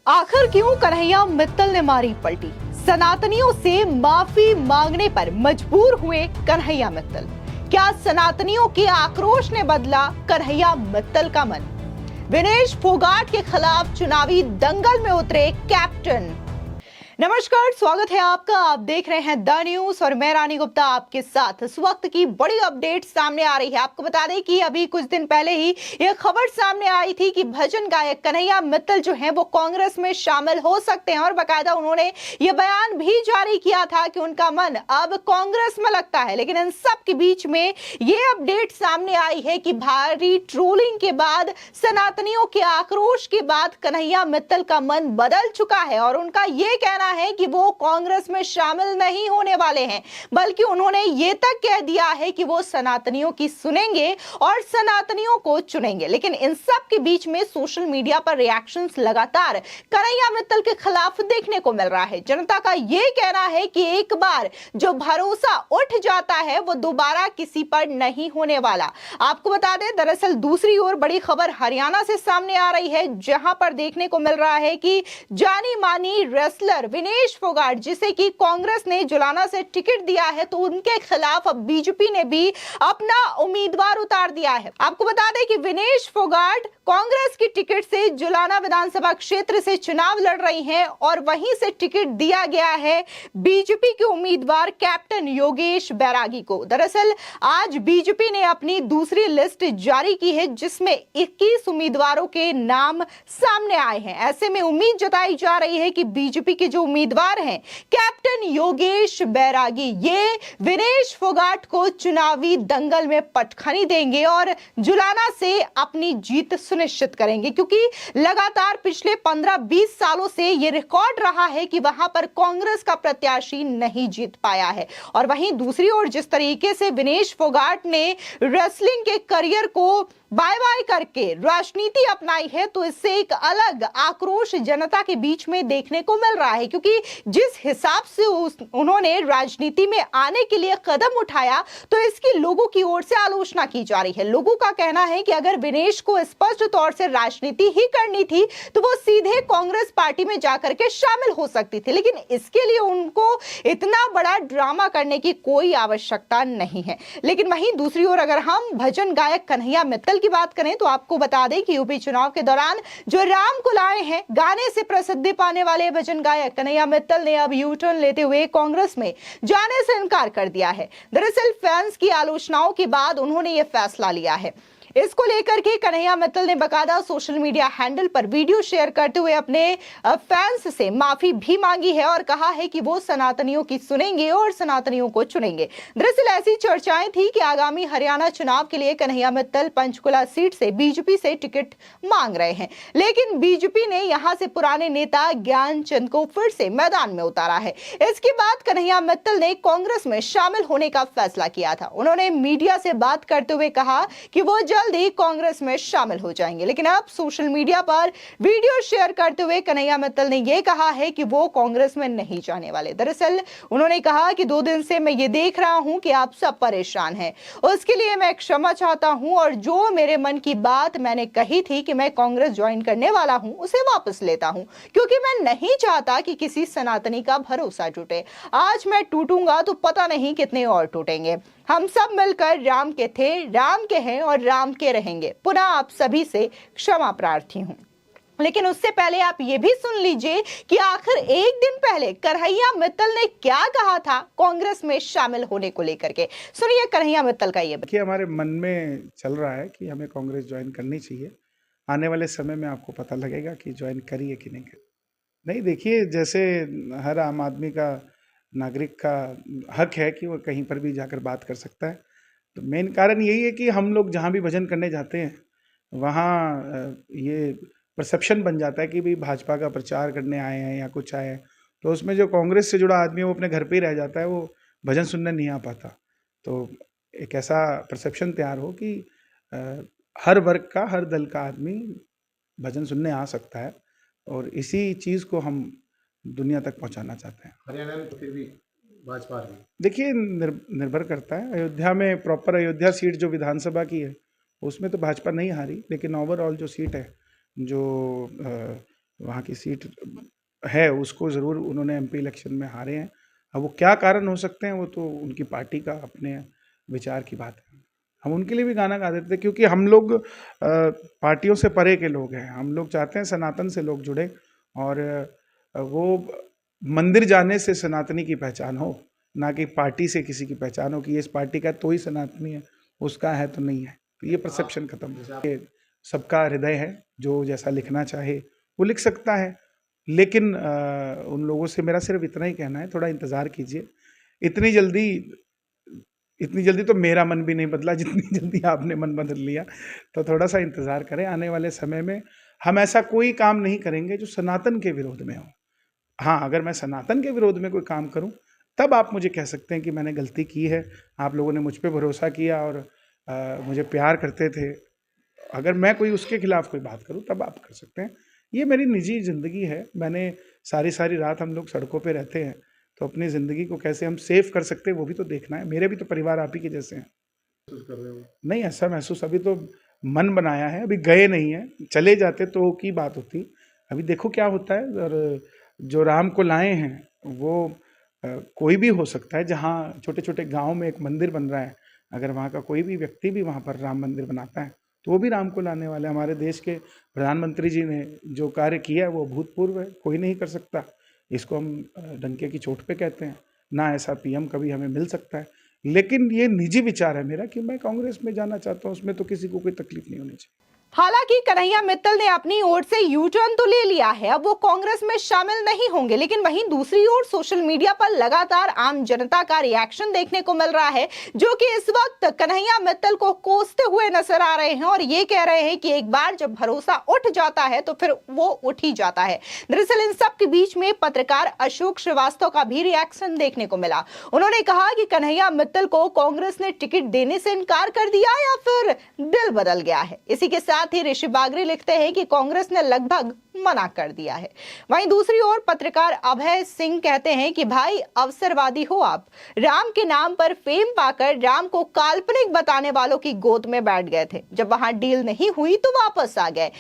आखिर क्यों कन्हैया मित्तल ने मारी पलटी? सनातनियों से माफी मांगने पर मजबूर हुए कन्हैया मित्तल। क्या सनातनियों के आक्रोश ने बदला कन्हैया मित्तल का मन? विनेश फोगाट के खिलाफ चुनावी दंगल में उतरे कैप्टन। नमस्कार, स्वागत है आपका। आप देख रहे हैं द न्यूज और मैं रानी गुप्ता आपके साथ। इस वक्त की बड़ी अपडेट सामने आ रही है। आपको बता दें कि अभी कुछ दिन पहले ही यह खबर सामने आई थी कि भजन गायक कन्हैया मित्तल जो हैं वो कांग्रेस में शामिल हो सकते हैं और बाकायदा उन्होंने ये बयान भी जारी किया था कि उनका मन अब कांग्रेस में लगता है। लेकिन इन सब के बीच में ये अपडेट सामने आई है कि भारी ट्रोलिंग के बाद, सनातनियों के आक्रोश के बाद कन्हैया मित्तल का मन बदल चुका है और उनका ये कहना है कि वो कांग्रेस में शामिल नहीं होने वाले हैं, बल्कि उन्होंने ये तक कह दिया है कि वो सनातनियों की सुनेंगे और सनातनियों को चुनेंगे। लेकिन इन सब के बीच में सोशल मीडिया पर रिएक्शंस लगातार कन्हैया मित्तल के खिलाफ देखने को मिल रहा है। जनता का ये कहना है कि एक बार जो भरोसा उठ जाता है वो दोबारा किसी पर नहीं होने वाला। आपको बता दें, दरअसल दूसरी ओर बड़ी खबर हरियाणा से सामने आ रही है, जहां पर देखने को मिल रहा है कि जानी मानी रेसलर विनेश फोगाट, जिसे कि कांग्रेस ने जुलाना से टिकट दिया है, तो उनके खिलाफ अब बीजेपी ने भी अपना उम्मीदवार उतार दिया है। आपको बता दें कि विनेश फोगाट कांग्रेस की टिकट से जुलाना विधानसभा क्षेत्र से चुनाव लड़ रही हैं और वहीं से टिकट दिया गया है बीजेपी के उम्मीदवार कैप्टन योगेश बैरागी को। दरअसल आज बीजेपी ने अपनी दूसरी लिस्ट जारी की है, जिसमें 21 उम्मीदवारों के नाम सामने आए हैं। ऐसे में उम्मीद जताई जा रही है कि बीजेपी के जो उम्मीदवार हैं कैप्टन योगेश बैरागी, ये विनेश फोगाट को चुनावी दंगल में पटखनी देंगे और जुलाना से अपनी जीत सुनिश्चित करेंगे, क्योंकि लगातार पिछले 15-20 सालों से यह रिकॉर्ड रहा है कि वहां पर कांग्रेस का प्रत्याशी नहीं जीत पाया है। और वहीं दूसरी ओर जिस तरीके से विनेश फोगाट ने रेसलिंग के करियर को बाय बाय करके राजनीति अपनाई है, तो इससे एक अलग आक्रोश जनता के बीच में देखने को मिल रहा है, क्योंकि जिस हिसाब से उन्होंने राजनीति में आने के लिए कदम उठाया, तो इसकी लोगों की ओर से आलोचना की जा रही है। लोगों का कहना है कि अगर विनेश को स्पष्ट तौर से राजनीति ही करनी थी तो वो सीधे कांग्रेस पार्टी में जाकर के शामिल हो सकती थी, लेकिन इसके लिए उनको इतना बड़ा ड्रामा करने की कोई आवश्यकता नहीं है। लेकिन वहीं दूसरी ओर अगर हम भजन गायक कन्हैया मित्तल की बात करें तो आपको बता दें कि यूपी चुनाव के दौरान जो राम को लाए हैं, गाने से प्रसिद्धि पाने वाले भजन गायक कन्हैया मित्तल ने अब यू टर्न लेते हुए कांग्रेस में जाने से इनकार कर दिया है। दरअसल फैंस की आलोचनाओं के बाद उन्होंने यह फैसला लिया है। इसको लेकर के कन्हैया मित्तल ने बकायदा सोशल मीडिया हैंडल पर वीडियो शेयर करते हुए अपने फैंस से माफी भी मांगी है और कहा है कि वो सनातनियों की सुनेंगे और सनातनियों को चुनेंगे। दरअसल ऐसी चर्चाएं थी कि आगामी हरियाणा चुनाव के लिए कन्हैया मित्तल पंचकुला सीट से बीजेपी से टिकट मांग रहे हैं, लेकिन बीजेपी ने यहां से पुराने नेता ज्ञानचंद को फिर से मैदान में उतारा है। इसके बाद कन्हैया मित्तल ने कांग्रेस में शामिल होने का फैसला किया था। उन्होंने मीडिया से बात करते हुए कहा कि वो जल्द ही कांग्रेस में शामिल हो जाएंगे, लेकिन अब सोशल मीडिया पर वीडियो शेयर करते हुए कन्हैया मित्तल ने यह कहा है कि वो कांग्रेस में नहीं जाने वाले। दरअसल उन्होंने कहा कि 2 दिन से मैं ये देख रहा हूं कि आप सब परेशान हैं, उसके लिए मैं क्षमा चाहता हूं और जो मेरे मन की बात मैंने कही थी कि मैं कांग्रेस ज्वाइन करने वाला हूं, उसे वापस लेता हूं, क्योंकि मैं नहीं चाहता कि किसी सनातनी का भरोसा टूटे। आज मैं टूटूंगा तो पता नहीं कितने और टूटेंगे। हम सब मिलकर राम के थे, राम के हैं और राम के रहेंगे। पुनः आप सभी से क्षमा प्रार्थी हूं। लेकिन उससे पहले आप ये भी सुन लीजिए कि आखिर एक दिन पहले कन्हैया मित्तल ने क्या कहा था कांग्रेस में शामिल होने को लेकर के। सुनिए कन्हैया मित्तल का ये। देखिए, हमारे मन में चल रहा है कि हमें कांग्रेस ज्वाइन करनी चाहिए। आने वाले समय में आपको पता लगेगा कि ज्वाइन करिए कि नहीं करिए। नहीं, देखिए, जैसे हर आम आदमी का, नागरिक का हक है कि वो कहीं पर भी जाकर बात कर सकता है। तो मेन कारण यही है कि हम लोग जहाँ भी भजन करने जाते हैं वहाँ ये परसेप्शन बन जाता है कि भाई भाजपा का प्रचार करने आए हैं या कुछ आए हैं, तो उसमें जो कांग्रेस से जुड़ा आदमी है वो अपने घर पे ही रह जाता है, वो भजन सुनने नहीं आ पाता। तो एक ऐसा परसेप्शन तैयार हो कि हर वर्ग का, हर दल का आदमी भजन सुनने आ सकता है, और इसी चीज़ को हम दुनिया तक पहुंचाना चाहते हैं। हरियाणा में तो फिर भी भाजपा रही। देखिए, निर्भर करता है। अयोध्या में, प्रॉपर अयोध्या सीट जो विधानसभा की है, उसमें तो भाजपा नहीं हारी, लेकिन ओवरऑल जो सीट है, जो वहाँ की सीट है, उसको ज़रूर उन्होंने एमपी इलेक्शन में हारे हैं। अब वो क्या कारण हो सकते हैं, वो तो उनकी पार्टी का अपने विचार की बात है। हम उनके लिए भी गाना गा देते, क्योंकि हम लोग पार्टियों से परे के लोग हैं। हम लोग चाहते हैं सनातन से लोग जुड़े, और वो मंदिर जाने से सनातनी की पहचान हो, ना कि पार्टी से किसी की पहचान हो कि ये इस पार्टी का है तो ही सनातनी है, उसका है तो नहीं है। तो ये परसेप्शन खत्म हो। ये सबका हृदय है, जो जैसा लिखना चाहे वो लिख सकता है। लेकिन उन लोगों से मेरा सिर्फ इतना ही कहना है, थोड़ा इंतज़ार कीजिए। इतनी जल्दी तो मेरा मन भी नहीं बदला जितनी जल्दी आपने मन बदल लिया। तो थोड़ा सा इंतज़ार करें, आने वाले समय में हम ऐसा कोई काम नहीं करेंगे जो सनातन के विरोध में हो। हाँ, अगर मैं सनातन के विरोध में कोई काम करूं, तब आप मुझे कह सकते हैं कि मैंने गलती की है, आप लोगों ने मुझ पे भरोसा किया और मुझे प्यार करते थे। अगर मैं कोई उसके खिलाफ कोई बात करूं, तब आप कर सकते हैं। ये मेरी निजी ज़िंदगी है। मैंने सारी रात हम लोग सड़कों पे रहते हैं, तो अपनी ज़िंदगी को कैसे हम सेव कर सकते हैं वो भी तो देखना है। मेरे भी तो परिवार आप ही के जैसे हैं। महसूस कर रहे हो? नहीं, ऐसा महसूस अभी तो मन बनाया है, अभी गए नहीं हैं। चले जाते तो की बात होती। अभी देखो क्या होता है। और जो राम को लाए हैं वो कोई भी हो सकता है। जहाँ छोटे-छोटे गाँव में एक मंदिर बन रहा है, अगर वहाँ का कोई भी व्यक्ति भी वहाँ पर राम मंदिर बनाता है, तो वो भी राम को लाने वाला है। हमारे देश के प्रधानमंत्री जी ने जो कार्य किया है वो अभूतपूर्व है, कोई नहीं कर सकता। इसको हम डंके की चोट पे कहते हैं। ना ऐसा पीएम कभी हमें मिल सकता है। लेकिन ये निजी विचार है मेरा कि मैं कांग्रेस में जाना चाहता हूँ, उसमें तो किसी को कोई तकलीफ नहीं होनी चाहिए। हालांकि कन्हैया मित्तल ने अपनी ओर से यू टर्न तो ले लिया है, अब वो कांग्रेस में शामिल नहीं होंगे। लेकिन वहीं दूसरी ओर सोशल मीडिया पर लगातार आम जनता का रिएक्शन देखने को मिल रहा है, जो कि इस वक्त कन्हैया मित्तल को कोसते हुए नजर आ रहे हैं और ये कह रहे हैं कि एक बार जब भरोसा उठ जाता है तो फिर वो उठ ही जाता है। दरअसल इन सब के बीच में पत्रकार अशोक श्रीवास्तव का भी रिएक्शन देखने को मिला। उन्होंने कहा कि कन्हैया मित्तल को कांग्रेस ने टिकट देने से इनकार कर दिया या फिर दिल बदल गया है। इसी के साथ ही ऋषि बागरी लिखते हैं कि कांग्रेस ने लगभग मना कर दिया है। वहीं दूसरी ओर पत्रकार अभय सिंह कहते हैं कि भाई अवसरवादी हो आप, राम के नाम पर फेम पाकर राम को काल्पनिक बताने वालों की गोद में बैठ गए थे, जब वहां डील नहीं हुई तो वापस आ गए।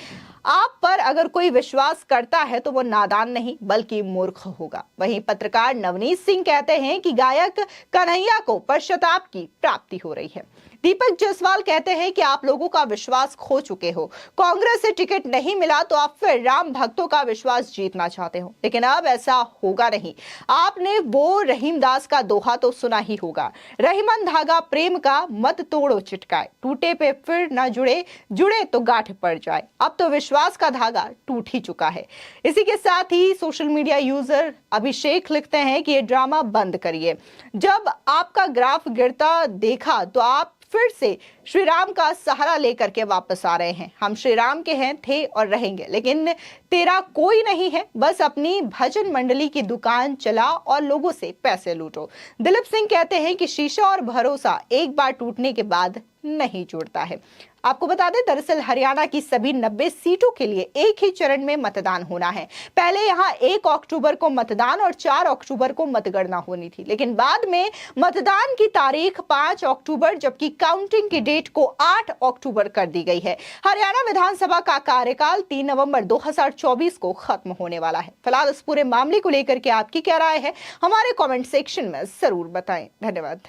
आप पर अगर कोई विश्वास करता है तो वो नादान नहीं बल्कि मूर्ख होगा। वहीं पत्रकार नवनीत सिंह कहते हैं कि गायक कन्हैया को पश्चाताप की प्राप्ति हो रही है। दीपक जायसवाल कहते हैं कि आप लोगों का विश्वास खो चुके हो, कांग्रेस से टिकट नहीं मिला तो आप फिर राम भक्तों का विश्वास जीतना चाहते हो, लेकिन अब ऐसा होगा नहीं। आपने वो रहीमदास का दोहा तो सुना ही होगा, रहीमन धागा प्रेम का मत तोड़ो चिटकाए, टूटे पे फिर ना जुड़े, जुड़े तो गांठ पड़ जाए। अब तो विश्वास का धागा टूट ही चुका है। इसी के साथ ही सोशल मीडिया यूजर अभिषेक लिखते हैं कि ये ड्रामा बंद करिए। जब आपका ग्राफ गिरता देखा तो आप फिर से श्री राम का सहारा लेकर के वापस आ रहे हैं। हम श्री राम के हैं, थे और रहेंगे, लेकिन तेरा कोई नहीं है। बस अपनी भजन मंडली की दुकान चला और लोगों से पैसे लूटो। दिलीप सिंह कहते हैं कि शीशा और भरोसा एक बार टूटने के बाद नहीं जुड़ता है। आपको बता दें, दरअसल हरियाणा की सभी 90 सीटों के लिए एक ही चरण में मतदान होना है। पहले यहां 1 अक्टूबर को मतदान और 4 अक्टूबर को मतगणना होनी थी, लेकिन बाद में मतदान की तारीख 5 अक्टूबर जबकि काउंटिंग की डेट को 8 अक्टूबर कर दी गई है। हरियाणा विधानसभा का कार्यकाल 3 नवंबर 2024 को खत्म होने वाला है। फिलहाल इस पूरे मामले को लेकर के आपकी क्या राय है, हमारे कॉमेंट सेक्शन में जरूर बताएं। धन्यवाद।